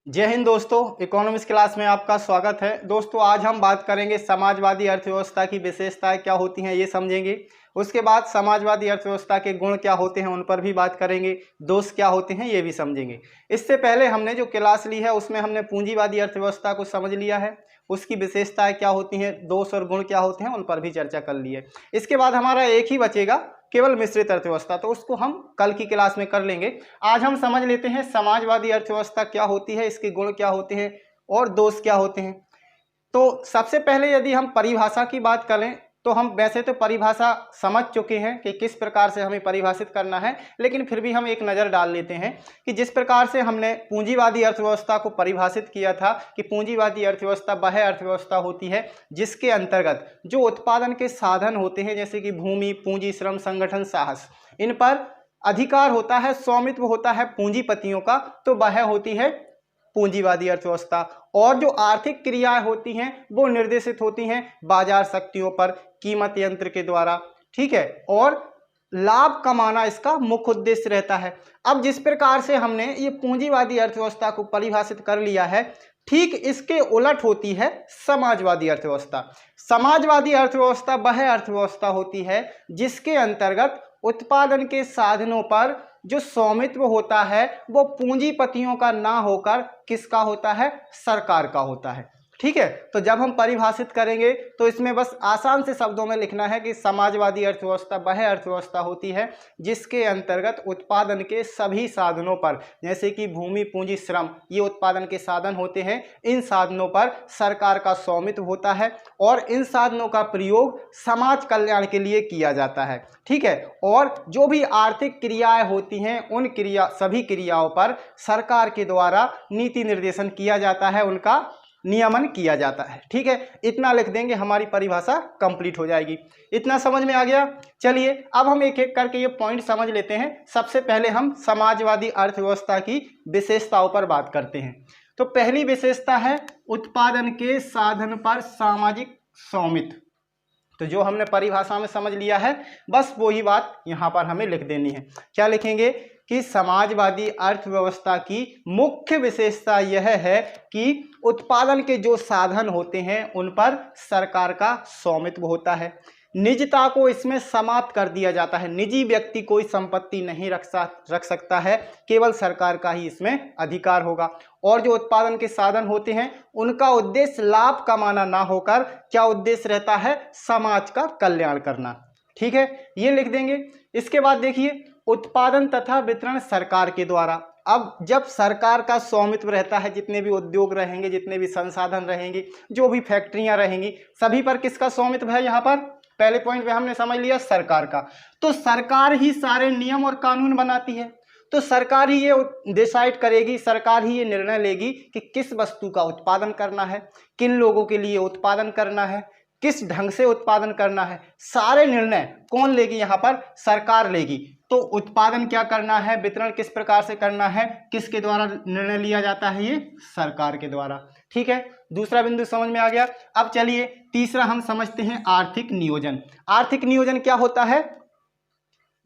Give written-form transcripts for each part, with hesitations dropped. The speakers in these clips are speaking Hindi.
जय हिंद दोस्तों, इकोनॉमिक्स क्लास में आपका स्वागत है। दोस्तों आज हम बात करेंगे समाजवादी अर्थव्यवस्था की विशेषताएं क्या होती हैं ये समझेंगे। उसके बाद समाजवादी अर्थव्यवस्था के गुण क्या होते हैं उन पर भी बात करेंगे, दोष क्या होते हैं ये भी समझेंगे। इससे पहले हमने जो क्लास ली है उसमें हमने पूंजीवादी अर्थव्यवस्था को समझ लिया है, उसकी विशेषताएं क्या होती हैं, दोष और गुण क्या होते हैं उन पर भी चर्चा कर ली है। इसके बाद हमारा एक ही बचेगा केवल मिश्रित अर्थव्यवस्था, तो उसको हम कल की क्लास में कर लेंगे। आज हम समझ लेते हैं समाजवादी अर्थव्यवस्था क्या होती है, इसके गुण क्या होते हैं और दोष क्या होते हैं। तो सबसे पहले यदि हम परिभाषा की बात करें तो हम वैसे तो परिभाषा समझ चुके हैं कि किस प्रकार से हमें परिभाषित करना है, लेकिन फिर भी हम एक नज़र डाल लेते हैं कि जिस प्रकार से हमने पूंजीवादी अर्थव्यवस्था को परिभाषित किया था कि पूंजीवादी अर्थव्यवस्था वह अर्थव्यवस्था होती है जिसके अंतर्गत जो उत्पादन के साधन होते हैं जैसे कि भूमि, पूंजी, श्रम, संगठन, साहस, इन पर अधिकार होता है, स्वामित्व होता है पूंजीपतियों का, तो वह होती है पूंजीवादी अर्थव्यवस्था। और जो आर्थिक क्रियाएं होती हैं वो निर्देशित होती हैं बाजार शक्तियों पर, कीमत यंत्र के द्वारा, ठीक है, और लाभ कमाना इसका मुख्य उद्देश्य रहता है। अब जिस प्रकार से हमने ये पूंजीवादी अर्थव्यवस्था को परिभाषित कर लिया है, ठीक इसके उलट होती है समाजवादी अर्थव्यवस्था। समाजवादी अर्थव्यवस्था वह अर्थव्यवस्था होती है जिसके अंतर्गत उत्पादन के साधनों पर जो स्वामित्व होता है वो पूंजीपतियों का ना होकर किसका होता है, सरकार का होता है। ठीक है, तो जब हम परिभाषित करेंगे तो इसमें बस आसान से शब्दों में लिखना है कि समाजवादी अर्थव्यवस्था वह अर्थव्यवस्था होती है जिसके अंतर्गत उत्पादन के सभी साधनों पर, जैसे कि भूमि, पूंजी, श्रम, ये उत्पादन के साधन होते हैं, इन साधनों पर सरकार का स्वामित्व होता है और इन साधनों का प्रयोग समाज कल्याण के लिए किया जाता है। ठीक है, और जो भी आर्थिक क्रियाएं होती हैं उन सभी क्रियाओं पर सरकार के द्वारा नीति निर्देशन किया जाता है, उनका नियमन किया जाता है। ठीक है, इतना लिख देंगे, हमारी परिभाषा कंप्लीट हो जाएगी। इतना समझ में आ गया। चलिए अब हम एक एक करके ये पॉइंट समझ लेते हैं। सबसे पहले हम समाजवादी अर्थव्यवस्था की विशेषताओं पर बात करते हैं। तो पहली विशेषता है उत्पादन के साधन पर सामाजिक स्वामित्व। तो जो हमने परिभाषा में समझ लिया है बस वही बात यहाँ पर हमें लिख देनी है। क्या लिखेंगे कि समाजवादी अर्थव्यवस्था की मुख्य विशेषता यह है कि उत्पादन के जो साधन होते हैं उन पर सरकार का स्वामित्व होता है। निजता को इसमें समाप्त कर दिया जाता है, निजी व्यक्ति कोई संपत्ति नहीं रख सकता है, केवल सरकार का ही इसमें अधिकार होगा। और जो उत्पादन के साधन होते हैं उनका उद्देश्य लाभ कमाना ना होकर क्या उद्देश्य रहता है, समाज का कल्याण करना। ठीक है, ये लिख देंगे। इसके बाद देखिए उत्पादन तथा वितरण सरकार के द्वारा। अब जब सरकार का स्वामित्व रहता है, जितने भी उद्योग रहेंगे, जितने भी संसाधन रहेंगे, जो भी फैक्ट्रियां रहेंगी, सभी पर किसका स्वामित्व है, यहाँ पर पहले पॉइंट में हमने समझ लिया सरकार का। तो सरकार ही सारे नियम और कानून बनाती है, तो सरकार ही ये डिसाइड करेगी, सरकार ही ये निर्णय लेगी कि किस वस्तु का उत्पादन करना है, किन लोगों के लिए उत्पादन करना है, किस ढंग से उत्पादन करना है, सारे निर्णय कौन लेगी, यहाँ पर सरकार लेगी। तो उत्पादन क्या करना है, वितरण किस प्रकार से करना है, किसके द्वारा निर्णय लिया जाता है, ये सरकार के द्वारा। ठीक है, दूसरा बिंदु समझ में आ गया। अब चलिए तीसरा हम समझते हैं आर्थिक नियोजन। आर्थिक नियोजन क्या होता है,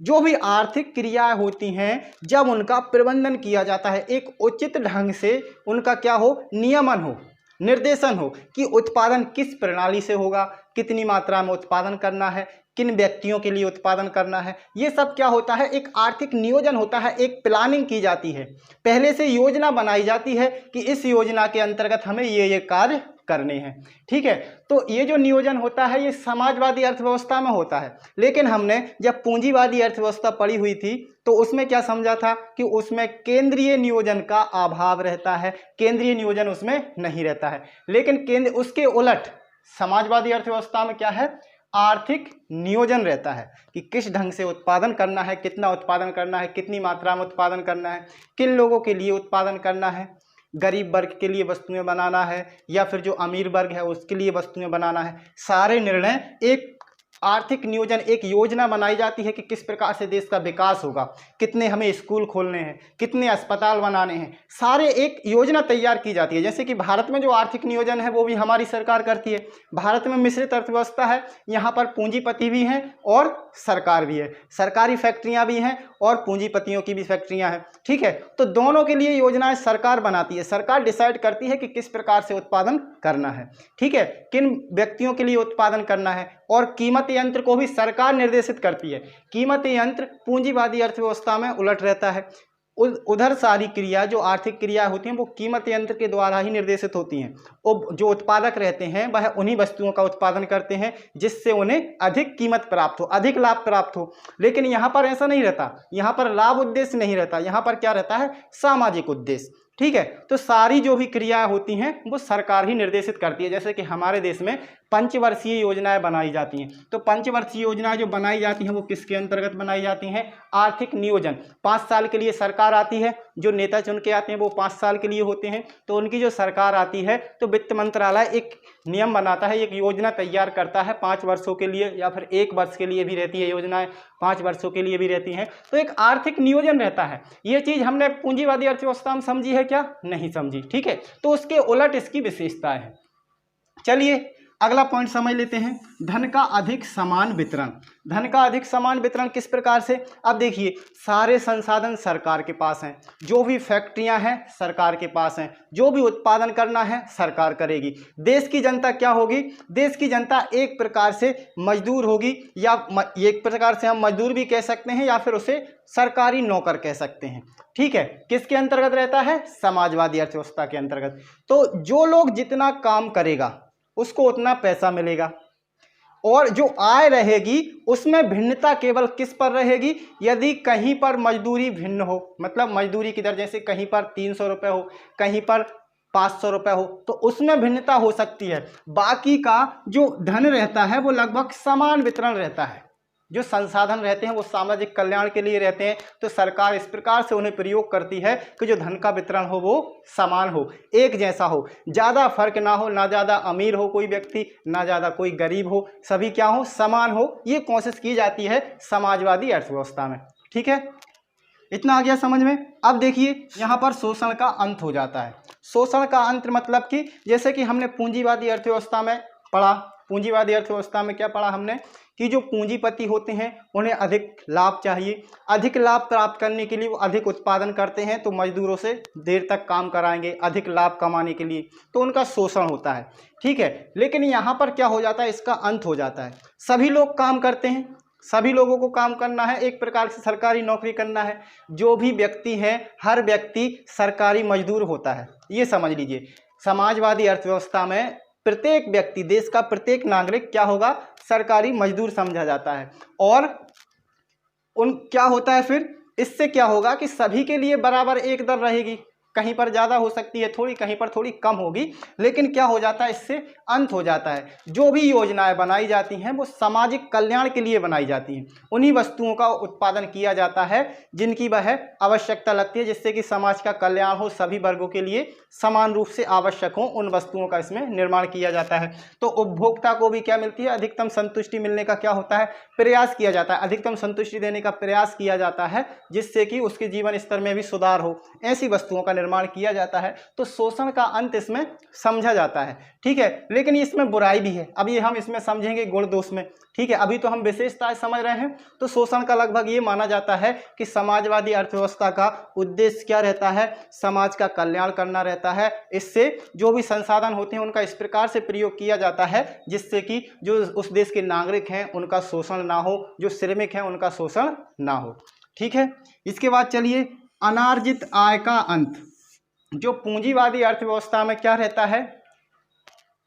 जो भी आर्थिक क्रियाएं होती हैं जब उनका प्रबंधन किया जाता है, एक उचित ढंग से उनका क्या हो, नियमन हो, निर्देशन हो कि उत्पादन किस प्रणाली से होगा, कितनी मात्रा में उत्पादन करना है, किन व्यक्तियों के लिए उत्पादन करना है, ये सब क्या होता है, एक आर्थिक नियोजन होता है, एक प्लानिंग की जाती है, पहले से योजना बनाई जाती है कि इस योजना के अंतर्गत हमें ये कार्य करने हैं। ठीक है, तो ये जो नियोजन होता है ये समाजवादी अर्थव्यवस्था में होता है, लेकिन हमने जब पूंजीवादी अर्थव्यवस्था पढ़ी हुई थी तो उसमें क्या समझा था कि उसमें केंद्रीय नियोजन का अभाव रहता है, केंद्रीय नियोजन उसमें नहीं रहता है। लेकिन उसके उलट समाजवादी अर्थव्यवस्था में क्या है, आर्थिक नियोजन रहता है कि किस ढंग से उत्पादन करना है, कितना उत्पादन करना है, कितनी मात्रा में उत्पादन करना है, किन लोगों के लिए उत्पादन करना है, गरीब वर्ग के लिए वस्तुएं बनाना है या फिर जो अमीर वर्ग है उसके लिए वस्तुएं बनाना है। सारे निर्णय एक आर्थिक नियोजन, एक योजना बनाई जाती है कि किस प्रकार से देश का विकास होगा, कितने हमें स्कूल खोलने हैं, कितने अस्पताल बनाने हैं, सारे एक योजना तैयार की जाती है। जैसे कि भारत में जो आर्थिक नियोजन है वो भी हमारी सरकार करती है। भारत में मिश्रित अर्थव्यवस्था है, यहाँ पर पूंजीपति भी हैं और सरकार भी है, सरकारी फैक्ट्रियाँ भी हैं और पूंजीपतियों की भी फैक्ट्रियाँ हैं। ठीक है, तो दोनों के लिए योजनाएं सरकार बनाती है, सरकार डिसाइड करती है कि किस प्रकार से उत्पादन करना है। ठीक है, किन व्यक्तियों के लिए उत्पादन करना है, और कीमत यंत्र को भी सरकार निर्देशित करती है। कीमत यंत्र पूंजीवादी अर्थव्यवस्था में उलट रहता है। उधर सारी क्रिया, जो आर्थिक क्रिया होती हैं, वो कीमत यंत्र के द्वारा ही निर्देशित होती हैं। और जो उत्पादक रहते हैं वह उन्हीं वस्तुओं का उत्पादन करते हैं जिससे उन्हें अधिक कीमत प्राप्त हो, अधिक लाभ प्राप्त हो। लेकिन यहाँ पर ऐसा नहीं रहता, यहाँ पर लाभ उद्देश्य नहीं रहता, यहाँ पर क्या रहता है, सामाजिक उद्देश्य। ठीक है, तो सारी जो भी क्रियाएं होती हैं वो सरकार ही निर्देशित करती है। जैसे कि हमारे देश में पंचवर्षीय योजनाएं बनाई जाती हैं, तो पंचवर्षीय योजनाएं जो बनाई जाती हैं वो किसके अंतर्गत बनाई जाती हैं, आर्थिक नियोजन। 5 साल के लिए सरकार आती है, जो नेता चुन के आते हैं वो 5 साल के लिए होते हैं, तो उनकी जो सरकार आती है तो वित्त मंत्रालय एक नियम बनाता है, एक योजना तैयार करता है 5 वर्षों के लिए, या फिर 1 वर्ष के लिए भी रहती है योजनाएं, 5 वर्षों के लिए भी रहती हैं। तो एक आर्थिक नियोजन रहता है। ये चीज़ हमने पूंजीवादी अर्थव्यवस्था में समझी है क्या, नहीं समझी। ठीक है, तो उसके उलट इसकी विशेषताएं हैं। चलिए अगला पॉइंट समझ लेते हैं, धन का अधिक समान वितरण। धन का अधिक समान वितरण किस प्रकार से, अब देखिए, सारे संसाधन सरकार के पास हैं, जो भी फैक्ट्रियां हैं सरकार के पास हैं, जो भी उत्पादन करना है सरकार करेगी। देश की जनता क्या होगी, देश की जनता एक प्रकार से मजदूर होगी, या एक प्रकार से हम मजदूर भी कह सकते हैं, या फिर उसे सरकारी नौकर कह सकते हैं। ठीक है, किसके अंतर्गत रहता है, समाजवादी अर्थव्यवस्था के अंतर्गत। तो जो लोग जितना काम करेगा उसको उतना पैसा मिलेगा, और जो आय रहेगी उसमें भिन्नता केवल किस पर रहेगी, यदि कहीं पर मजदूरी भिन्न हो, मतलब मजदूरी की दर जैसे कहीं पर 300 रुपये हो, कहीं पर 500 रुपये हो, तो उसमें भिन्नता हो सकती है। बाकी का जो धन रहता है वो लगभग समान वितरण रहता है। जो संसाधन रहते हैं वो सामाजिक कल्याण के लिए रहते हैं, तो सरकार इस प्रकार से उन्हें प्रयोग करती है कि जो धन का वितरण हो वो समान हो, एक जैसा हो, ज़्यादा फर्क ना हो, ना ज़्यादा अमीर हो कोई व्यक्ति, ना ज़्यादा कोई गरीब हो, सभी क्या हो, समान हो। ये कोशिश की जाती है समाजवादी अर्थव्यवस्था में। ठीक है, इतना आ गया समझ में। अब देखिए यहाँ पर शोषण का अंत हो जाता है। शोषण का अंत मतलब कि जैसे कि हमने पूंजीवादी अर्थव्यवस्था में पढ़ा, पूंजीवादी अर्थव्यवस्था में क्या पढ़ा हमने, कि जो पूंजीपति होते हैं उन्हें अधिक लाभ चाहिए, अधिक लाभ प्राप्त करने के लिए वो अधिक उत्पादन करते हैं, तो मजदूरों से देर तक काम कराएंगे अधिक लाभ कमाने के लिए, तो उनका शोषण होता है। ठीक है, लेकिन यहाँ पर क्या हो जाता है, इसका अंत हो जाता है। सभी लोग काम करते हैं, सभी लोगों को काम करना है, एक प्रकार से सरकारी नौकरी करना है। जो भी व्यक्ति है, हर व्यक्ति सरकारी मजदूर होता है, ये समझ लीजिए। समाजवादी अर्थव्यवस्था में प्रत्येक व्यक्ति, देश का प्रत्येक नागरिक क्या होगा, सरकारी मजदूर समझा जाता है। और क्या होता है फिर, इससे क्या होगा कि सभी के लिए बराबर एक दर रहेगी, कहीं पर ज़्यादा हो सकती है थोड़ी, कहीं पर थोड़ी कम होगी, लेकिन क्या हो जाता है, इससे अंत हो जाता है। जो भी योजनाएं बनाई जाती हैं वो सामाजिक कल्याण के लिए बनाई जाती हैं, उन्हीं वस्तुओं का उत्पादन किया जाता है जिनकी वह आवश्यकता लगती है, जिससे कि समाज का कल्याण हो, सभी वर्गों के लिए समान रूप से आवश्यक हो, उन वस्तुओं का इसमें निर्माण किया जाता है। तो उपभोक्ता को भी क्या मिलती है, अधिकतम संतुष्टि मिलने का क्या होता है, प्रयास किया जाता है, अधिकतम संतुष्टि देने का प्रयास किया जाता है, जिससे कि उसके जीवन स्तर में भी सुधार हो, ऐसी वस्तुओं का निर्माण किया जाता है। तो शोषण का अंत इसमें समझा जाता है। ठीक है, लेकिन इसमें बुराई भी है, अभी हम इसमें समझेंगे गुण दोष में। ठीक है, अभी तो हम विशेषताएं समझ रहे हैं। तो शोषण का लगभग ये माना जाता है कि समाजवादी अर्थव्यवस्था का उद्देश्य क्या रहता है, समाज का कल्याण करना रहता है। इससे जो भी संसाधन होते हैं उनका इस प्रकार से प्रयोग किया जाता है जिससे कि जो उस देश के नागरिक हैं उनका शोषण ना हो, जो श्रमिक हैं उनका शोषण ना हो। ठीक है, इसके बाद चलिए अनार्जित आय का अंत। जो पूंजीवादी अर्थव्यवस्था में क्या रहता है,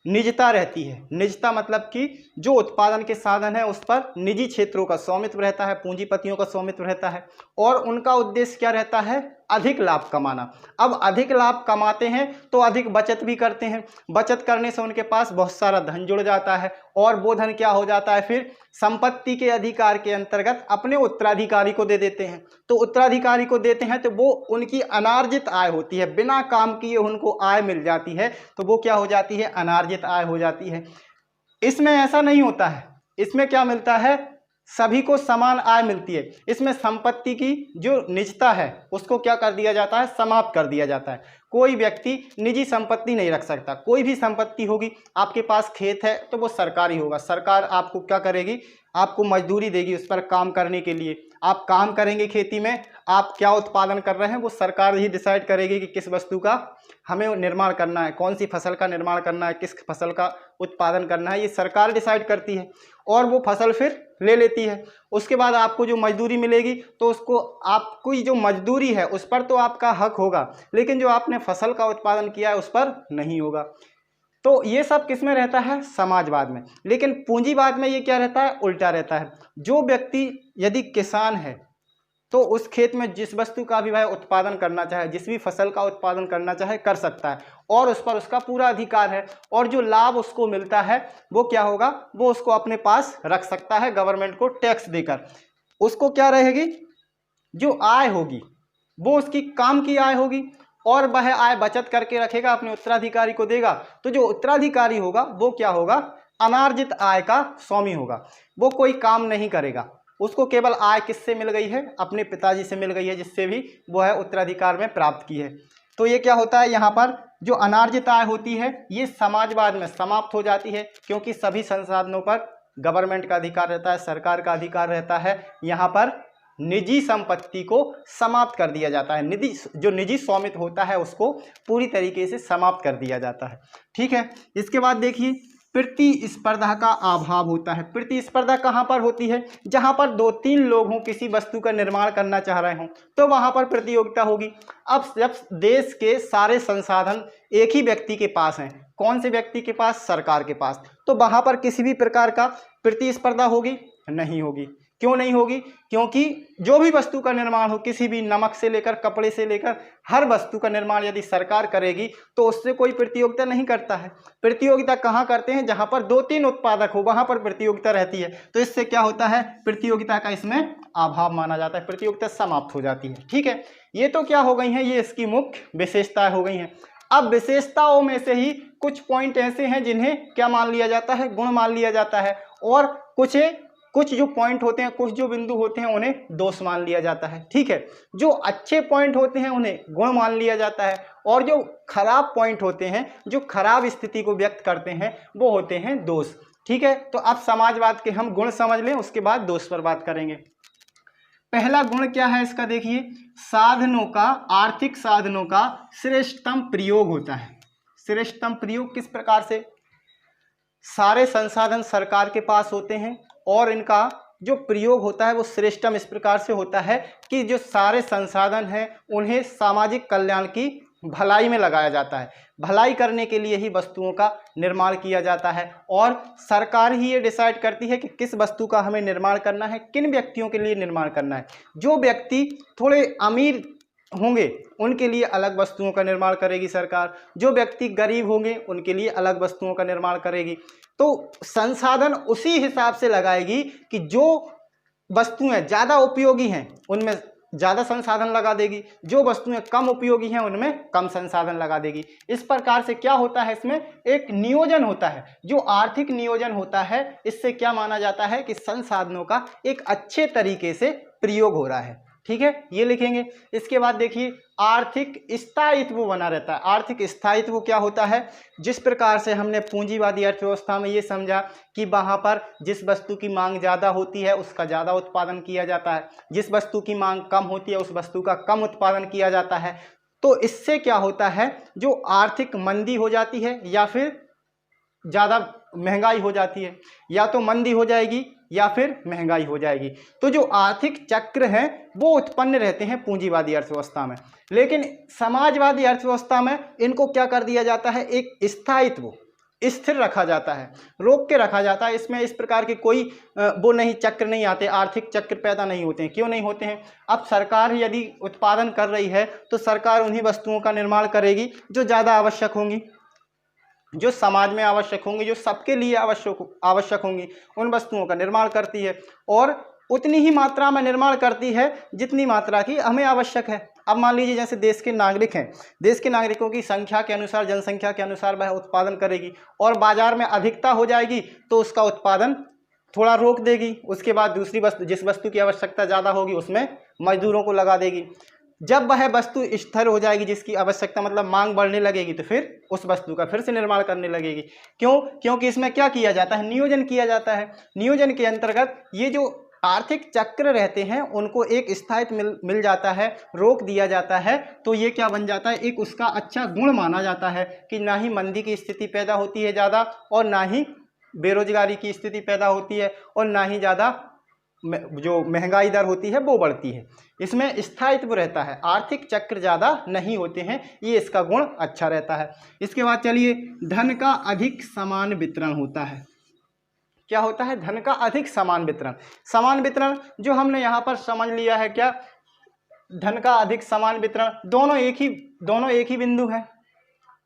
निजता रहती है। निजता मतलब कि जो उत्पादन के साधन है उस पर निजी क्षेत्रों का स्वामित्व रहता है, पूंजीपतियों का स्वामित्व रहता है, और उनका उद्देश्य क्या रहता है, अधिक लाभ कमाना। अब अधिक लाभ कमाते हैं तो अधिक बचत भी करते हैं, बचत करने से उनके पास बहुत सारा धन जुड़ जाता है, और वो धन क्या हो जाता है, फिर संपत्ति के अधिकार के अंतर्गत अपने उत्तराधिकारी को दे देते हैं। तो उत्तराधिकारी को देते हैं तो वो उनकी अनार्जित आय होती है, बिना काम किए उनको आय मिल जाती है, तो वो क्या हो जाती है, अनार्जित आय हो जाती है। इसमें ऐसा नहीं होता है, इसमें क्या मिलता है, सभी को समान आय मिलती है। इसमें संपत्ति की जो निजता है उसको क्या कर दिया जाता है, समाप्त कर दिया जाता है। कोई व्यक्ति निजी संपत्ति नहीं रख सकता। कोई भी संपत्ति होगी, आपके पास खेत है तो वो सरकारी होगा। सरकार आपको क्या करेगी, आपको मजदूरी देगी उस पर काम करने के लिए। आप काम करेंगे खेती में, आप क्या उत्पादन कर रहे हैं वो सरकार ही डिसाइड करेगी कि किस वस्तु का हमें निर्माण करना है, कौन सी फसल का निर्माण करना है, किस फसल का उत्पादन करना है, ये सरकार डिसाइड करती है। और वो फसल फिर ले लेती है। उसके बाद आपको जो मजदूरी मिलेगी तो उसको, आपको जो मजदूरी है उस पर तो आपका हक होगा, लेकिन जो आपने फसल का उत्पादन किया है उस पर नहीं होगा। तो ये सब किस में रहता है, समाजवाद में। लेकिन पूंजीवाद में ये क्या रहता है, उल्टा रहता है। जो व्यक्ति यदि किसान है तो उस खेत में जिस वस्तु का भी वह उत्पादन करना चाहे, जिस भी फसल का उत्पादन करना चाहे कर सकता है, और उस पर उसका पूरा अधिकार है। और जो लाभ उसको मिलता है वो क्या होगा, वो उसको अपने पास रख सकता है गवर्नमेंट को टैक्स देकर। उसको क्या रहेगी, जो आय होगी वो उसकी काम की आय होगी, और वह आय बचत करके रखेगा, अपने उत्तराधिकारी को देगा। तो जो उत्तराधिकारी होगा वो क्या होगा, अनार्जित आय का स्वामी होगा। वो कोई काम नहीं करेगा, उसको केवल आय किससे मिल गई है, अपने पिताजी से मिल गई है, जिससे भी वो है उत्तराधिकार में प्राप्त की है। तो ये क्या होता है, यहाँ पर जो अनार्जित आय होती है ये समाजवाद में समाप्त हो जाती है, क्योंकि सभी संसाधनों पर गवर्नमेंट का अधिकार रहता है, सरकार का अधिकार रहता है। यहाँ पर निजी संपत्ति को समाप्त कर दिया जाता है, जो निजी स्वामित्व होता है उसको पूरी तरीके से समाप्त कर दिया जाता है। ठीक है, इसके बाद देखिए प्रतिस्पर्धा का अभाव होता है। प्रतिस्पर्धा कहाँ पर होती है, जहाँ पर 2-3 लोग हों, किसी वस्तु का निर्माण करना चाह रहे हों तो वहाँ पर प्रतियोगिता होगी। अब जब देश के सारे संसाधन एक ही व्यक्ति के पास हैं, कौन से व्यक्ति के पास, सरकार के पास, तो वहाँ पर किसी भी प्रकार का प्रतिस्पर्धा होगी नहीं होगी। क्यों नहीं होगी, क्योंकि जो भी वस्तु का निर्माण हो, किसी भी नमक से लेकर कपड़े से लेकर हर वस्तु का निर्माण यदि सरकार करेगी तो उससे कोई प्रतियोगिता नहीं करता है। प्रतियोगिता कहाँ करते हैं, जहाँ पर 2-3 उत्पादक हो वहाँ पर प्रतियोगिता रहती है। तो इससे क्या होता है, प्रतियोगिता का इसमें अभाव माना जाता है, प्रतियोगिता समाप्त हो जाती है। ठीक है, ये तो क्या हो गई हैं, ये इसकी मुख्य विशेषताएं हो गई हैं। अब विशेषताओं में से ही कुछ पॉइंट ऐसे हैं जिन्हें क्या मान लिया जाता है, गुण मान लिया जाता है, और कुछ जो पॉइंट होते हैं, कुछ जो बिंदु होते हैं उन्हें दोष मान लिया जाता है। ठीक है, जो अच्छे पॉइंट होते हैं उन्हें गुण मान लिया जाता है, और जो खराब पॉइंट होते हैं, जो खराब स्थिति को व्यक्त करते हैं, वो होते हैं दोष। ठीक है, तो अब समाजवाद के हम गुण समझ लें, उसके बाद दोष पर बात करेंगे। पहला गुण क्या है इसका, देखिए, साधनों का, आर्थिक साधनों का श्रेष्ठतम प्रयोग होता है। श्रेष्ठतम प्रयोग किस प्रकार से, सारे संसाधन सरकार के पास होते हैं और इनका जो प्रयोग होता है वो श्रेष्ठतम इस प्रकार से होता है कि जो सारे संसाधन हैं उन्हें सामाजिक कल्याण की भलाई में लगाया जाता है। भलाई करने के लिए ही वस्तुओं का निर्माण किया जाता है, और सरकार ही ये डिसाइड करती है कि किस वस्तु का हमें निर्माण करना है, किन व्यक्तियों के लिए निर्माण करना है। जो व्यक्ति थोड़े अमीर होंगे उनके लिए अलग वस्तुओं का निर्माण करेगी सरकार, जो व्यक्ति गरीब होंगे उनके लिए अलग वस्तुओं का निर्माण करेगी। तो संसाधन उसी हिसाब से लगाएगी कि जो वस्तुएं ज़्यादा उपयोगी हैं उनमें ज़्यादा संसाधन लगा देगी, जो वस्तुएं कम उपयोगी हैं उनमें कम संसाधन लगा देगी। इस प्रकार से क्या होता है, इसमें एक नियोजन होता है, जो आर्थिक नियोजन होता है। इससे क्या माना जाता है कि संसाधनों का एक अच्छे तरीके से प्रयोग हो रहा है। ठीक है, ये लिखेंगे। इसके बाद देखिए, आर्थिक स्थायित्व बना रहता है। आर्थिक स्थायित्व क्या होता है, जिस प्रकार से हमने पूंजीवादी अर्थव्यवस्था में ये समझा कि वहाँ पर जिस वस्तु की मांग ज़्यादा होती है उसका ज़्यादा उत्पादन किया जाता है, जिस वस्तु की मांग कम होती है उस वस्तु का कम उत्पादन किया जाता है। तो इससे क्या होता है, जो आर्थिक मंदी हो जाती है या फिर ज़्यादा महंगाई हो जाती है, या तो मंदी हो जाएगी या फिर महंगाई हो जाएगी। तो जो आर्थिक चक्र हैं वो उत्पन्न रहते हैं पूंजीवादी अर्थव्यवस्था में, लेकिन समाजवादी अर्थव्यवस्था में इनको क्या कर दिया जाता है, एक स्थायित्व स्थिर रखा जाता है, रोक के रखा जाता है। इसमें इस प्रकार के कोई वो नहीं, चक्र नहीं आते, आर्थिक चक्र पैदा नहीं होते हैं। क्यों नहीं होते हैं, अब सरकार यदि उत्पादन कर रही है तो सरकार उन्हीं वस्तुओं का निर्माण करेगी जो ज़्यादा आवश्यक होंगी, जो समाज में आवश्यक होंगी, जो सबके लिए आवश्यक होंगी, उन वस्तुओं का निर्माण करती है, और उतनी ही मात्रा में निर्माण करती है जितनी मात्रा की हमें आवश्यक है। अब मान लीजिए जैसे देश के नागरिक हैं, देश के नागरिकों की संख्या के अनुसार, जनसंख्या के अनुसार वह उत्पादन करेगी, और बाजार में अधिकता हो जाएगी तो उसका उत्पादन थोड़ा रोक देगी, उसके बाद दूसरी वस्तु, जिस वस्तु की आवश्यकता ज़्यादा होगी उसमें मजदूरों को लगा देगी। जब वह वस्तु स्थिर हो जाएगी, जिसकी आवश्यकता मतलब मांग बढ़ने लगेगी, तो फिर उस वस्तु का फिर से निर्माण करने लगेगी। क्यों? क्योंकि इसमें क्या किया जाता है, नियोजन किया जाता है। नियोजन के अंतर्गत ये जो आर्थिक चक्र रहते हैं उनको एक स्थायित्व मिल जाता है, रोक दिया जाता है। तो ये क्या बन जाता है, एक उसका अच्छा गुण माना जाता है कि ना ही मंदी की स्थिति पैदा होती है ज़्यादा, और ना ही बेरोजगारी की स्थिति पैदा होती है, और ना ही ज़्यादा जो महंगाई दर होती है वो बढ़ती है। इसमें स्थायित्व रहता है, आर्थिक चक्र ज़्यादा नहीं होते हैं, ये इसका गुण अच्छा रहता है। इसके बाद चलिए, धन का अधिक समान वितरण होता है। क्या होता है? धन का अधिक समान वितरण। समान वितरण जो हमने यहाँ पर समझ लिया है, क्या धन का अधिक समान वितरण, दोनों एक ही बिंदु है।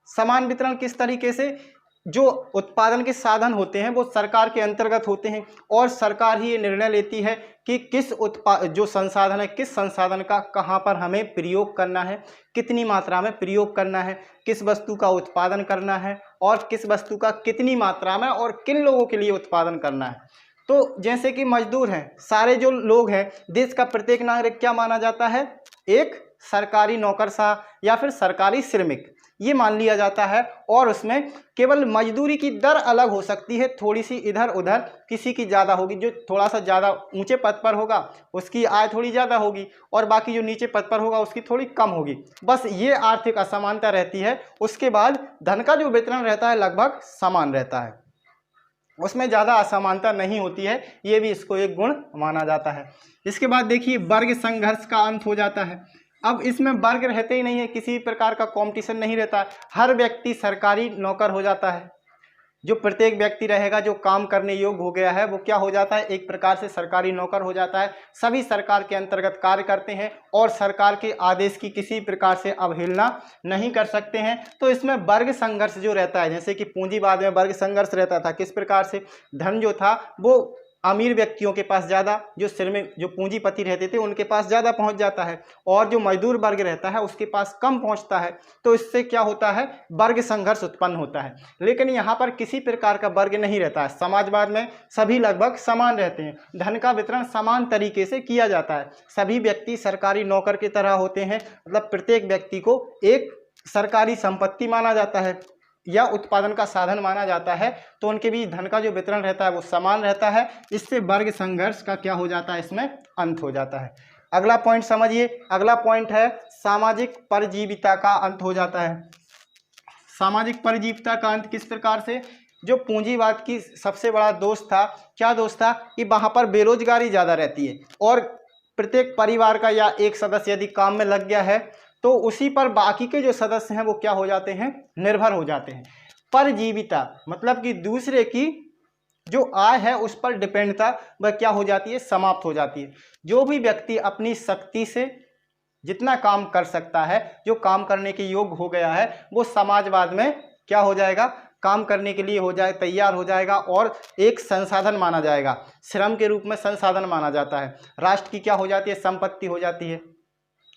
समान वितरण किस तरीके से, जो उत्पादन के साधन होते हैं वो सरकार के अंतर्गत होते हैं, और सरकार ही ये निर्णय लेती है कि किस जो संसाधन है, किस संसाधन का कहाँ पर हमें प्रयोग करना है, कितनी मात्रा में प्रयोग करना है, किस वस्तु का उत्पादन करना है, और किस वस्तु का कितनी मात्रा में और किन लोगों के लिए उत्पादन करना है। तो जैसे कि मजदूर हैं, सारे जो लोग हैं, देश का प्रत्येक नागरिक क्या माना जाता है, एक सरकारी नौकरशाह या फिर सरकारी श्रमिक, ये मान लिया जाता है। और उसमें केवल मजदूरी की दर अलग हो सकती है, थोड़ी सी इधर उधर, किसी की ज़्यादा होगी, जो थोड़ा सा ज़्यादा ऊंचे पद पर होगा उसकी आय थोड़ी ज़्यादा होगी, और बाकी जो नीचे पद पर होगा उसकी थोड़ी कम होगी। बस ये आर्थिक असमानता रहती है। उसके बाद धन का जो वितरण रहता है लगभग समान रहता है, उसमें ज़्यादा असमानता नहीं होती है, ये भी इसको एक गुण माना जाता है। इसके बाद देखिए, वर्ग संघर्ष का अंत हो जाता है। अब इसमें वर्ग रहते ही नहीं है, किसी प्रकार का कंपटीशन नहीं रहता, हर व्यक्ति सरकारी नौकर हो जाता है। जो प्रत्येक व्यक्ति रहेगा जो काम करने योग्य हो गया है वो क्या हो जाता है, एक प्रकार से सरकारी नौकर हो जाता है। सभी सरकार के अंतर्गत कार्य करते हैं और सरकार के आदेश की किसी प्रकार से अवहेलना नहीं कर सकते हैं। तो इसमें वर्ग संघर्ष जो रहता है, जैसे कि पूंजीवाद में वर्ग संघर्ष रहता था, किस प्रकार से धन जो था वो अमीर व्यक्तियों के पास ज़्यादा, जो श्रमिक जो पूंजीपति रहते थे उनके पास ज़्यादा पहुंच जाता है, और जो मजदूर वर्ग रहता है उसके पास कम पहुंचता है। तो इससे क्या होता है, वर्ग संघर्ष उत्पन्न होता है। लेकिन यहाँ पर किसी प्रकार का वर्ग नहीं रहता है, समाजवाद में सभी लगभग समान रहते हैं, धन का वितरण समान तरीके से किया जाता है। सभी व्यक्ति सरकारी नौकर की तरह होते हैं, मतलब प्रत्येक व्यक्ति को एक सरकारी संपत्ति माना जाता है या उत्पादन का साधन माना जाता है। तो उनके बीच धन का जो वितरण रहता है वो समान रहता है। इससे वर्ग संघर्ष का क्या हो जाता है, इसमें अंत हो जाता है। अगला पॉइंट समझिए, अगला पॉइंट है सामाजिक परजीविता का अंत हो जाता है। सामाजिक परजीविता का अंत किस प्रकार से, जो पूंजीवाद की सबसे बड़ा दोष था, क्या दोष था कि वहाँ पर बेरोजगारी ज़्यादा रहती है, और प्रत्येक परिवार का या एक सदस्य यदि काम में लग गया है तो उसी पर बाकी के जो सदस्य हैं वो क्या हो जाते हैं, निर्भर हो जाते हैं। परजीविता मतलब कि दूसरे की जो आय है उस पर डिपेंडता वह क्या हो जाती है, समाप्त हो जाती है। जो भी व्यक्ति अपनी शक्ति से जितना काम कर सकता है, जो काम करने के योग्य हो गया है, वो समाजवाद में क्या हो जाएगा, काम करने के लिए हो जाए तैयार हो जाएगा, और एक संसाधन माना जाएगा, श्रम के रूप में संसाधन माना जाता है। राष्ट्र की क्या हो जाती है, संपत्ति हो जाती है,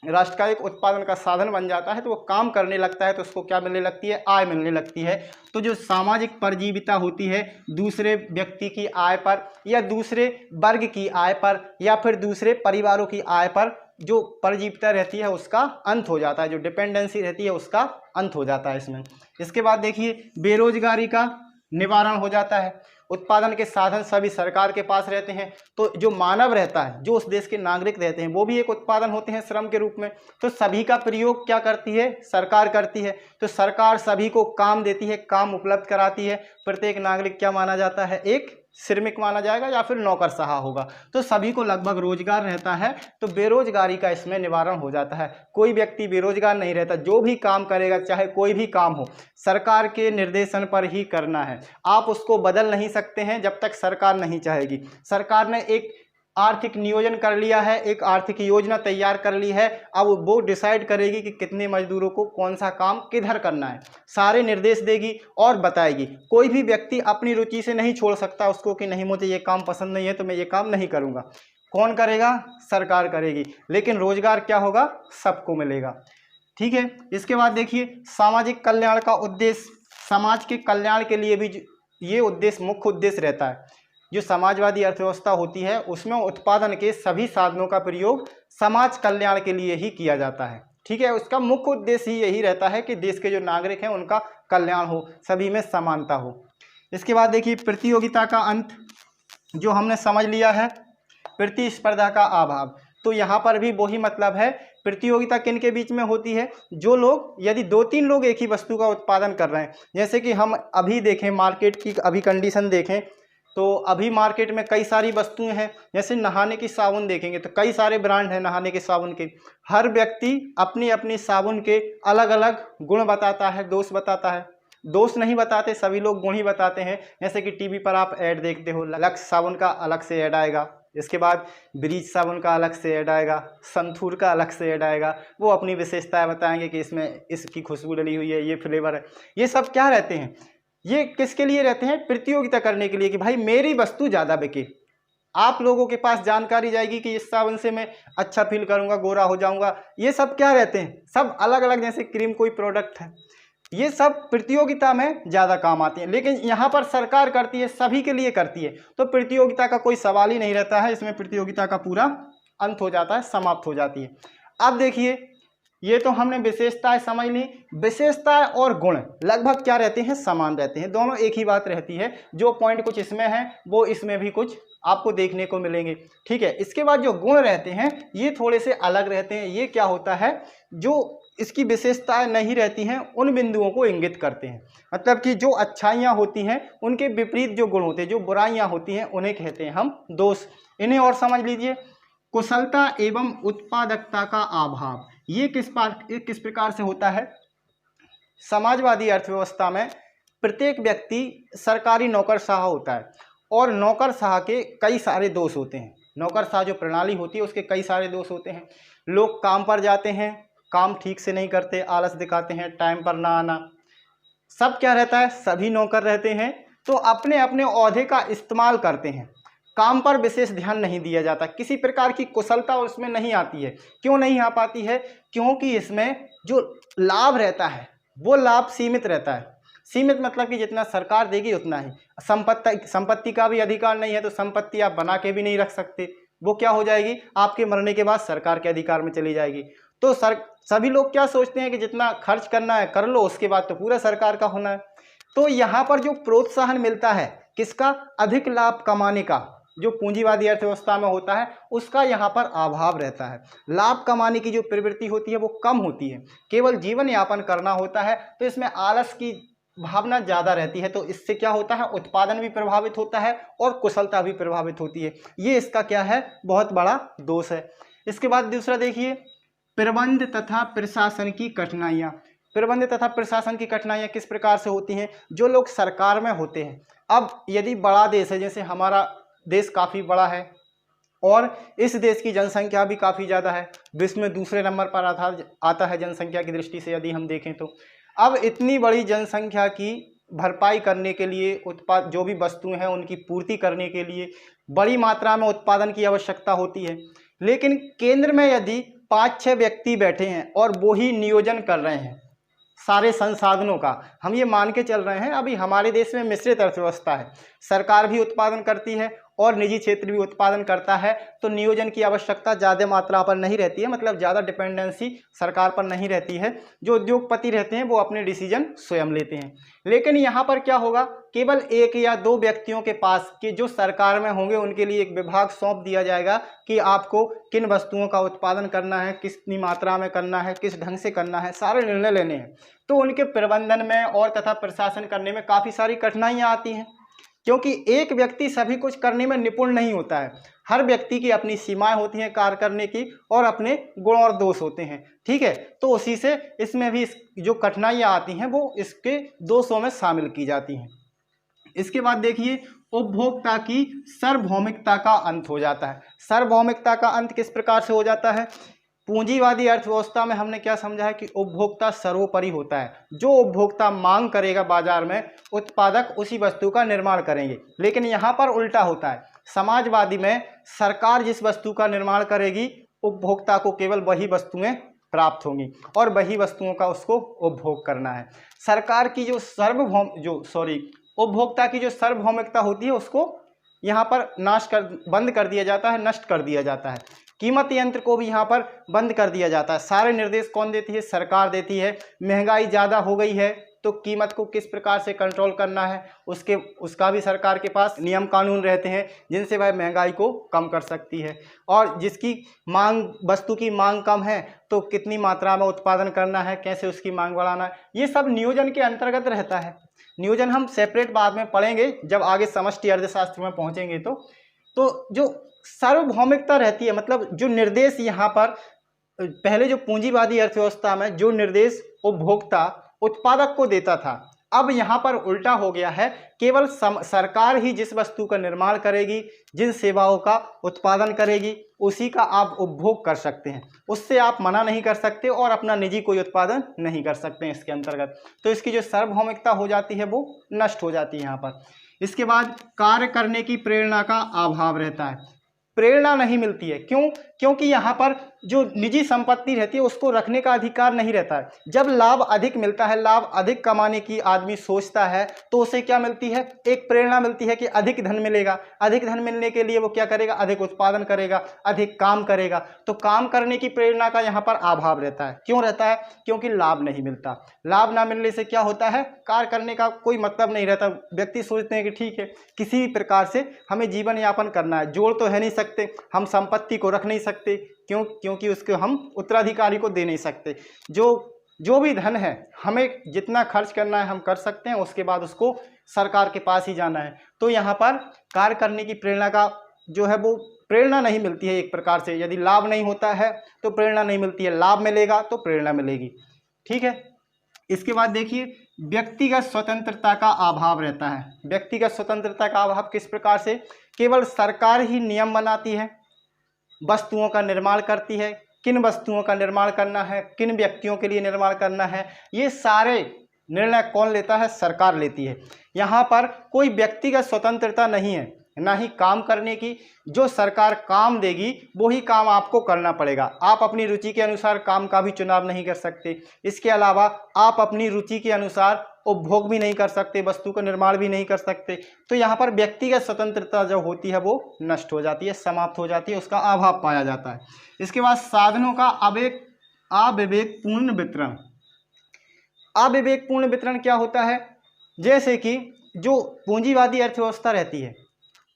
राष्ट्र का एक उत्पादन का साधन बन जाता है। तो वो काम करने लगता है तो उसको क्या मिलने लगती है, आय मिलने लगती है। तो जो सामाजिक परजीविता होती है, दूसरे व्यक्ति की आय पर या दूसरे वर्ग की आय पर या फिर दूसरे परिवारों की आय पर जो परजीविता रहती है उसका अंत हो जाता है, जो डिपेंडेंसी रहती है उसका अंत हो जाता है इसमें। इसके बाद देखिए, बेरोजगारी का निवारण हो जाता है। उत्पादन के साधन सभी सरकार के पास रहते हैं, तो जो मानव रहता है, जो उस देश के नागरिक रहते हैं, वो भी एक उत्पादन होते हैं श्रम के रूप में। तो सभी का प्रयोग क्या करती है, सरकार करती है। तो सरकार सभी को काम देती है, काम उपलब्ध कराती है। प्रत्येक नागरिक क्या माना जाता है, एक श्रमिक माना जाएगा या फिर नौकरशाह होगा। तो सभी को लगभग रोजगार रहता है, तो बेरोजगारी का इसमें निवारण हो जाता है। कोई व्यक्ति बेरोजगार नहीं रहता, जो भी काम करेगा चाहे कोई भी काम हो, सरकार के निर्देशन पर ही करना है। आप उसको बदल नहीं सकते हैं जब तक सरकार नहीं चाहेगी। सरकार ने एक आर्थिक नियोजन कर लिया है, एक आर्थिक योजना तैयार कर ली है, अब वो डिसाइड करेगी कि कितने मजदूरों को कौन सा काम किधर करना है, सारे निर्देश देगी और बताएगी। कोई भी व्यक्ति अपनी रुचि से नहीं छोड़ सकता उसको कि नहीं मुझे ये काम पसंद नहीं है तो मैं ये काम नहीं करूँगा। कौन करेगा, सरकार करेगी। लेकिन रोजगार क्या होगा, सबको मिलेगा। ठीक है। इसके बाद देखिए, सामाजिक कल्याण का उद्देश्य, समाज के कल्याण के लिए भी ये उद्देश्य मुख्य उद्देश्य रहता है। जो समाजवादी अर्थव्यवस्था होती है उसमें उत्पादन के सभी साधनों का प्रयोग समाज कल्याण के लिए ही किया जाता है। ठीक है, उसका मुख्य उद्देश्य ही यही रहता है कि देश के जो नागरिक हैं उनका कल्याण हो, सभी में समानता हो। इसके बाद देखिए प्रतियोगिता का अंत, जो हमने समझ लिया है, प्रतिस्पर्धा का अभाव। तो यहाँ पर भी वही मतलब है, प्रतियोगिता किन के बीच में होती है, जो लोग, यदि 2-3 लोग एक ही वस्तु का उत्पादन कर रहे हैं, जैसे कि हम अभी देखें मार्केट की अभी कंडीशन देखें तो अभी मार्केट में कई सारी वस्तुएं हैं। जैसे नहाने की साबुन देखेंगे तो कई सारे ब्रांड हैं नहाने के साबुन के। हर व्यक्ति अपनी अपनी साबुन के अलग अलग गुण बताता है, दोष बताता है। दोष नहीं बताते, सभी लोग गुण ही बताते हैं। जैसे कि टीवी पर आप ऐड देखते हो, लक्स साबुन का अलग से ऐड आएगा, इसके बाद ब्रीज साबुन का अलग से ऐड आएगा, संथूर का अलग से ऐड आएगा। वो अपनी विशेषताएं बताएंगे कि इसमें इसकी खुशबू डली हुई है, ये फ्लेवर है। ये सब क्या रहते हैं, ये किसके लिए रहते हैं, प्रतियोगिता करने के लिए, कि भाई मेरी वस्तु ज़्यादा बिके। आप लोगों के पास जानकारी जाएगी कि इस साबुन से मैं अच्छा फील करूंगा, गोरा हो जाऊंगा। ये सब क्या रहते हैं, सब अलग अलग, जैसे क्रीम कोई प्रोडक्ट है, ये सब प्रतियोगिता में ज़्यादा काम आती हैं। लेकिन यहाँ पर सरकार करती है, सभी के लिए करती है, तो प्रतियोगिता का कोई सवाल ही नहीं रहता है। इसमें प्रतियोगिता का पूरा अंत हो जाता है, समाप्त हो जाती है। अब देखिए, ये तो हमने विशेषताएं समझ ली। विशेषताएं और गुण लगभग क्या रहते हैं, समान रहते हैं, दोनों एक ही बात रहती है। जो पॉइंट कुछ इसमें है वो इसमें भी कुछ आपको देखने को मिलेंगे। ठीक है, इसके बाद जो गुण रहते हैं ये थोड़े से अलग रहते हैं। ये क्या होता है, जो इसकी विशेषताएं नहीं रहती हैं उन बिंदुओं को इंगित करते हैं। मतलब कि जो अच्छाइयाँ होती हैं उनके विपरीत जो गुण होते हैं, जो बुराइयाँ होती हैं, उन्हें कहते हैं हम दोष। इन्हें और समझ लीजिए, कुशलता एवं उत्पादकता का अभाव। ये किस प्रकार से होता है, समाजवादी अर्थव्यवस्था में प्रत्येक व्यक्ति सरकारी नौकरशाह होता है और नौकरशाह के कई सारे दोष होते हैं। नौकरशाह जो प्रणाली होती है उसके कई सारे दोष होते हैं। लोग काम पर जाते हैं, काम ठीक से नहीं करते, आलस दिखाते हैं, टाइम पर ना आना, सब क्या रहता है, सभी नौकर रहते हैं तो अपने अपने ओहदे का इस्तेमाल करते हैं। काम पर विशेष ध्यान नहीं दिया जाता, किसी प्रकार की कुशलता उसमें नहीं आती है। क्यों नहीं आ पाती है, क्योंकि इसमें जो लाभ रहता है वो लाभ सीमित रहता है। सीमित मतलब कि जितना सरकार देगी उतना ही। संपत्ति का भी अधिकार नहीं है, तो संपत्ति आप बना के भी नहीं रख सकते, वो क्या हो जाएगी, आपके मरने के बाद सरकार के अधिकार में चली जाएगी। तो सभी लोग क्या सोचते हैं कि जितना खर्च करना है कर लो, उसके बाद तो पूरा सरकार का होना है। तो यहाँ पर जो प्रोत्साहन मिलता है किसका, अधिक लाभ कमाने का, जो पूंजीवादी अर्थव्यवस्था में होता है उसका यहाँ पर अभाव रहता है। लाभ कमाने की जो प्रवृत्ति होती है वो कम होती है, केवल जीवन यापन करना होता है। तो इसमें आलस की भावना ज़्यादा रहती है, तो इससे क्या होता है, उत्पादन भी प्रभावित होता है और कुशलता भी प्रभावित होती है। ये इसका क्या है, बहुत बड़ा दोष है। इसके बाद दूसरा देखिए, प्रबंध तथा प्रशासन की कठिनाइयाँ। प्रबंध तथा प्रशासन की कठिनाइयाँ किस प्रकार से होती हैं, जो लोग सरकार में होते हैं। अब यदि बड़ा देश है, जैसे हमारा देश काफ़ी बड़ा है और इस देश की जनसंख्या भी काफ़ी ज़्यादा है, विश्व में दूसरे नंबर पर आता है जनसंख्या की दृष्टि से यदि हम देखें तो। अब इतनी बड़ी जनसंख्या की भरपाई करने के लिए, उत्पाद जो भी वस्तुएं हैं उनकी पूर्ति करने के लिए बड़ी मात्रा में उत्पादन की आवश्यकता होती है। लेकिन केंद्र में यदि 5-6 व्यक्ति बैठे हैं और वो ही नियोजन कर रहे हैं सारे संसाधनों का, हम ये मान के चल रहे हैं अभी हमारे देश में मिश्रित अर्थव्यवस्था है, सरकार भी उत्पादन करती है और निजी क्षेत्र भी उत्पादन करता है, तो नियोजन की आवश्यकता ज़्यादा मात्रा पर नहीं रहती है, मतलब ज़्यादा डिपेंडेंसी सरकार पर नहीं रहती है। जो उद्योगपति रहते हैं वो अपने डिसीजन स्वयं लेते हैं। लेकिन यहाँ पर क्या होगा, केवल 1 या 2 व्यक्तियों के पास के जो सरकार में होंगे उनके लिए एक विभाग सौंप दिया जाएगा कि आपको किन वस्तुओं का उत्पादन करना है, कितनी मात्रा में करना है, किस ढंग से करना है, सारे निर्णय लेने हैं। तो उनके प्रबंधन में और तथा प्रशासन करने में काफ़ी सारी कठिनाइयाँ आती हैं, क्योंकि एक व्यक्ति सभी कुछ करने में निपुण नहीं होता है। हर व्यक्ति की अपनी सीमाएं होती हैं कार्य करने की और अपने गुण और दोष होते हैं। ठीक है, तो उसी से इसमें भी जो कठिनाइयाँ आती हैं वो इसके दोषों में शामिल की जाती हैं। इसके बाद देखिए, उपभोक्ता की सार्वभौमिकता का अंत हो जाता है। सार्वभौमिकता का अंत किस प्रकार से हो जाता है, पूंजीवादी अर्थव्यवस्था में हमने क्या समझा है कि उपभोक्ता सर्वोपरि होता है। जो उपभोक्ता मांग करेगा बाजार में, उत्पादक उसी वस्तु का निर्माण करेंगे। लेकिन यहाँ पर उल्टा होता है, समाजवादी में सरकार जिस वस्तु का निर्माण करेगी उपभोक्ता को केवल वही वस्तुएं प्राप्त होंगी और वही वस्तुओं का उसको उपभोग करना है। सरकार की जो उपभोक्ता की जो सार्वभौमिकता होती है उसको यहाँ पर बंद कर दिया जाता है, नष्ट कर दिया जाता है। कीमत यंत्र को भी यहाँ पर बंद कर दिया जाता है। सारे निर्देश कौन देती है? सरकार देती है। महंगाई ज़्यादा हो गई है तो कीमत को किस प्रकार से कंट्रोल करना है उसका भी सरकार के पास नियम कानून रहते हैं जिनसे वह महंगाई को कम कर सकती है। और जिसकी वस्तु की मांग कम है तो कितनी मात्रा में उत्पादन करना है, कैसे उसकी मांग बढ़ाना है, ये सब नियोजन के अंतर्गत रहता है। नियोजन हम सेपरेट बाद में पढ़ेंगे जब आगे समष्टि अर्थशास्त्र में पहुंचेंगे। तो जो सार्वभौमिकता रहती है, मतलब जो निर्देश यहाँ पर पहले जो पूंजीवादी अर्थव्यवस्था में जो निर्देश उपभोक्ता उत्पादक को देता था, अब यहाँ पर उल्टा हो गया है। केवल सरकार ही जिस वस्तु का निर्माण करेगी, जिन सेवाओं का उत्पादन करेगी, उसी का आप उपभोग कर सकते हैं, उससे आप मना नहीं कर सकते और अपना निजी कोई उत्पादन नहीं कर सकते हैं इसके अंतर्गत। तो इसकी जो सार्वभौमिकता हो जाती है वो नष्ट हो जाती है यहाँ पर। इसके बाद कार्य करने की प्रेरणा का अभाव रहता है। प्रेरणा नहीं मिलती है, क्यों? क्योंकि यहाँ पर जो निजी संपत्ति रहती है उसको रखने का अधिकार नहीं रहता है। जब लाभ अधिक मिलता है, लाभ अधिक कमाने की आदमी सोचता है तो उसे क्या मिलती है? एक प्रेरणा मिलती है कि अधिक धन मिलेगा। अधिक धन मिलने के लिए वो क्या करेगा? अधिक उत्पादन करेगा, अधिक काम करेगा। तो काम करने की प्रेरणा का यहाँ पर अभाव रहता है। क्यों रहता है? क्योंकि लाभ नहीं मिलता। लाभ ना मिलने से क्या होता है? कार्य करने का कोई मतलब नहीं रहता। व्यक्ति सोचते हैं कि ठीक है, किसी भी प्रकार से हमें जीवन यापन करना है, जोड़ तो है नहीं सकते, हम संपत्ति को रख नहीं सकते, क्योंकि उसको हम उत्तराधिकारी को दे नहीं सकते। जो भी धन है हमें जितना खर्च करना है हम कर सकते हैं, उसके बाद उसको सरकार के पास ही जाना है। तो यहाँ पर कार्य करने की प्रेरणा का जो है वो प्रेरणा नहीं मिलती है एक प्रकार से। यदि लाभ नहीं होता है तो प्रेरणा नहीं मिलती है, लाभ मिलेगा तो प्रेरणा मिलेगी। ठीक है। इसके बाद देखिए, व्यक्तिगत स्वतंत्रता का अभाव रहता है। व्यक्तिगत स्वतंत्रता का अभाव किस प्रकार से? केवल सरकार ही नियम बनाती है, वस्तुओं का निर्माण करती है, किन वस्तुओं का निर्माण करना है, किन व्यक्तियों के लिए निर्माण करना है, ये सारे निर्णय कौन लेता है? सरकार लेती है। यहाँ पर कोई व्यक्तिगत स्वतंत्रता नहीं है, ना ही काम करने की। जो सरकार काम देगी वही काम आपको करना पड़ेगा। आप अपनी रुचि के अनुसार काम का भी चुनाव नहीं कर सकते। इसके अलावा आप अपनी रुचि के अनुसार उपभोग भी नहीं कर सकते, वस्तु का निर्माण भी नहीं कर सकते। तो यहाँ पर व्यक्तिगत स्वतंत्रता जो होती है वो नष्ट हो जाती है, समाप्त हो जाती है, उसका अभाव पाया जाता है। इसके बाद साधनों का अविवेकपूर्ण वितरण। अविवेकपूर्ण वितरण क्या होता है? जैसे कि जो पूंजीवादी अर्थव्यवस्था रहती है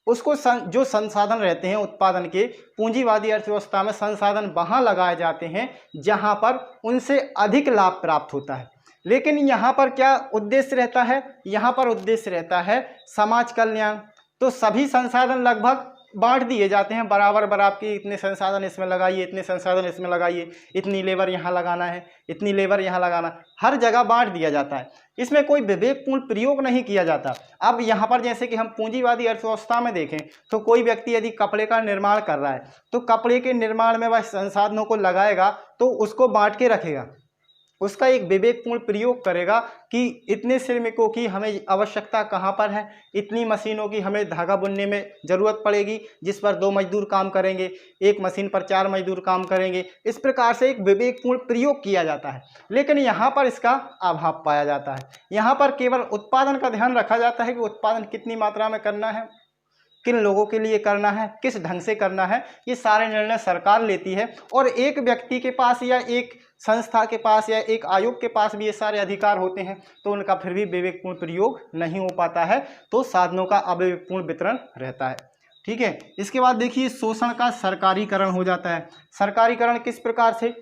उसको जो संसाधन रहते हैं उत्पादन के, पूंजीवादी अर्थव्यवस्था में संसाधन वहाँ लगाए जाते हैं जहाँ पर उनसे अधिक लाभ प्राप्त होता है। लेकिन यहाँ पर क्या उद्देश्य रहता है? यहाँ पर उद्देश्य रहता है समाज कल्याण। तो सभी संसाधन लगभग बांट दिए जाते हैं बराबर बराबर की, इतने संसाधन इसमें लगाइए, इतने संसाधन इसमें लगाइए, इतनी लेबर यहाँ लगाना है, इतनी लेबर यहाँ लगाना, हर जगह बांट दिया जाता है। इसमें कोई विवेकपूर्ण प्रयोग नहीं किया जाता। अब यहाँ पर जैसे कि हम पूंजीवादी अर्थव्यवस्था में देखें तो कोई व्यक्ति यदि कपड़े का निर्माण कर रहा है तो कपड़े के निर्माण में वह संसाधनों को लगाएगा तो उसको बांट के रखेगा, उसका एक विवेकपूर्ण प्रयोग करेगा कि इतने श्रमिकों की हमें आवश्यकता कहाँ पर है, इतनी मशीनों की हमें धागा बुनने में ज़रूरत पड़ेगी जिस पर 2 मजदूर काम करेंगे, एक मशीन पर 4 मजदूर काम करेंगे। इस प्रकार से एक विवेकपूर्ण प्रयोग किया जाता है। लेकिन यहाँ पर इसका अभाव पाया जाता है। यहाँ पर केवल उत्पादन का ध्यान रखा जाता है कि उत्पादन कितनी मात्रा में करना है, किन लोगों के लिए करना है, किस ढंग से करना है, ये सारे निर्णय सरकार लेती है। और एक व्यक्ति के पास या एक संस्था के पास या एक आयोग के पास भी ये सारे अधिकार होते हैं तो उनका फिर भी विवेकपूर्ण प्रयोग नहीं हो पाता है। तो साधनों का अविवेकपूर्ण वितरण रहता है। ठीक है। इसके बाद देखिए, शोषण का सरकारीकरण हो जाता है। सरकारीकरण किस प्रकार से?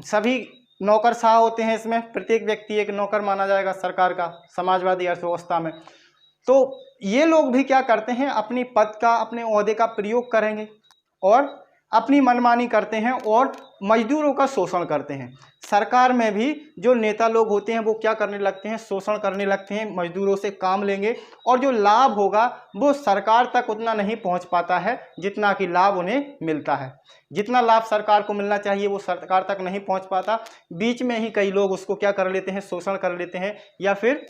सभी नौकरशाह होते हैं, इसमें प्रत्येक व्यक्ति एक नौकर माना जाएगा सरकार का समाजवादी अर्थव्यवस्था में। तो ये लोग भी क्या करते हैं? अपनी पद का, अपने ओहदे का प्रयोग करेंगे और अपनी मनमानी करते हैं और मजदूरों का शोषण करते हैं। सरकार में भी जो नेता लोग होते हैं वो क्या करने लगते हैं? शोषण करने लगते हैं, मजदूरों से काम लेंगे और जो लाभ होगा वो सरकार तक उतना नहीं पहुंच पाता है जितना कि लाभ उन्हें मिलता है। जितना लाभ सरकार को मिलना चाहिए वो सरकार तक नहीं पहुंच पाता। बीच में ही कई लोग उसको क्या कर लेते हैं? शोषण कर लेते हैं या फिर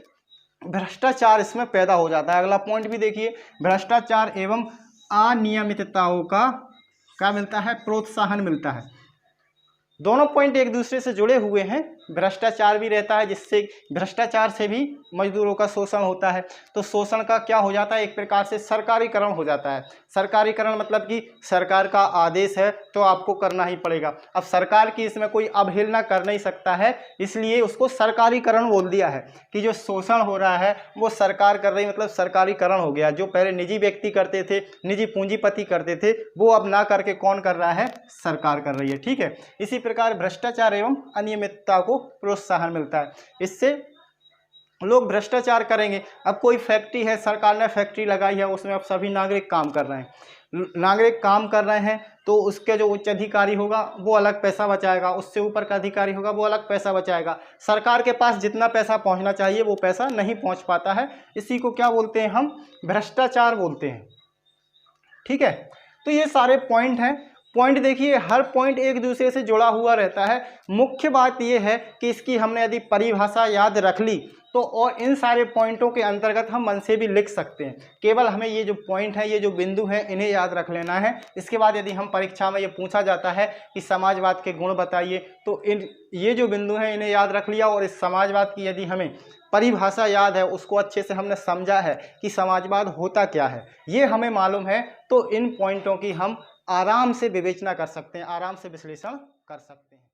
भ्रष्टाचार इसमें पैदा हो जाता है। अगला पॉइंट भी देखिए, भ्रष्टाचार एवं अनियमितताओं का क्या मिलता है? प्रोत्साहन मिलता है। दोनों पॉइंट एक दूसरे से जुड़े हुए हैं भ्रष्टाचार भी रहता है, जिससे भ्रष्टाचार से भी मजदूरों का शोषण होता है। तो शोषण का क्या हो जाता है, एक प्रकार से सरकारीकरण हो जाता है। सरकारीकरण मतलब कि सरकार का आदेश है तो आपको करना ही पड़ेगा। अब सरकार की इसमें कोई अवहेलना कर नहीं सकता है, इसलिए उसको सरकारीकरण बोल दिया है कि जो शोषण हो रहा है वो सरकार कर रही, मतलब सरकारीकरण हो गया। जो पहले निजी व्यक्ति करते थे, निजी पूंजीपति करते थे, वो अब ना करके कौन कर रहा है, सरकार कर रही है। ठीक है, इसी प्रकार भ्रष्टाचार एवं अनियमितता को प्रोत्साहन मिलता है, इससे लोग भ्रष्टाचार करेंगे। अब कोई फैक्ट्री है, सरकार ने फैक्ट्री लगाई है, उसमें अब सभी नागरिक काम कर रहे हैं, नागरिक काम कर रहे हैं, तो उसके जो उच्च अधिकारी होगा वो अलग पैसा बचाएगा, उससे ऊपर का अधिकारी होगा वो अलग पैसा बचाएगा। सरकार के पास जितना पैसा पहुंचना चाहिए वो पैसा नहीं पहुंच पाता है। इसी को क्या बोलते हैं हम, भ्रष्टाचार बोलते हैं। ठीक है, तो ये सारे पॉइंट हैं। पॉइंट देखिए, हर पॉइंट एक दूसरे से जुड़ा हुआ रहता है। मुख्य बात यह है कि इसकी हमने यदि परिभाषा याद रख ली तो और इन सारे पॉइंटों के अंतर्गत हम मन से भी लिख सकते हैं। केवल हमें ये जो पॉइंट है, ये जो बिंदु है, इन्हें याद रख लेना है। इसके बाद यदि हम परीक्षा में ये पूछा जाता है कि समाजवाद के गुण बताइए, तो ये जो बिंदु हैं इन्हें याद रख लिया, और इस समाजवाद की यदि हमें परिभाषा याद है, उसको अच्छे से हमने समझा है कि समाजवाद होता क्या है, ये हमें मालूम है, तो इन पॉइंटों की हम आराम से विवेचना कर सकते हैं, आराम से विश्लेषण कर सकते हैं।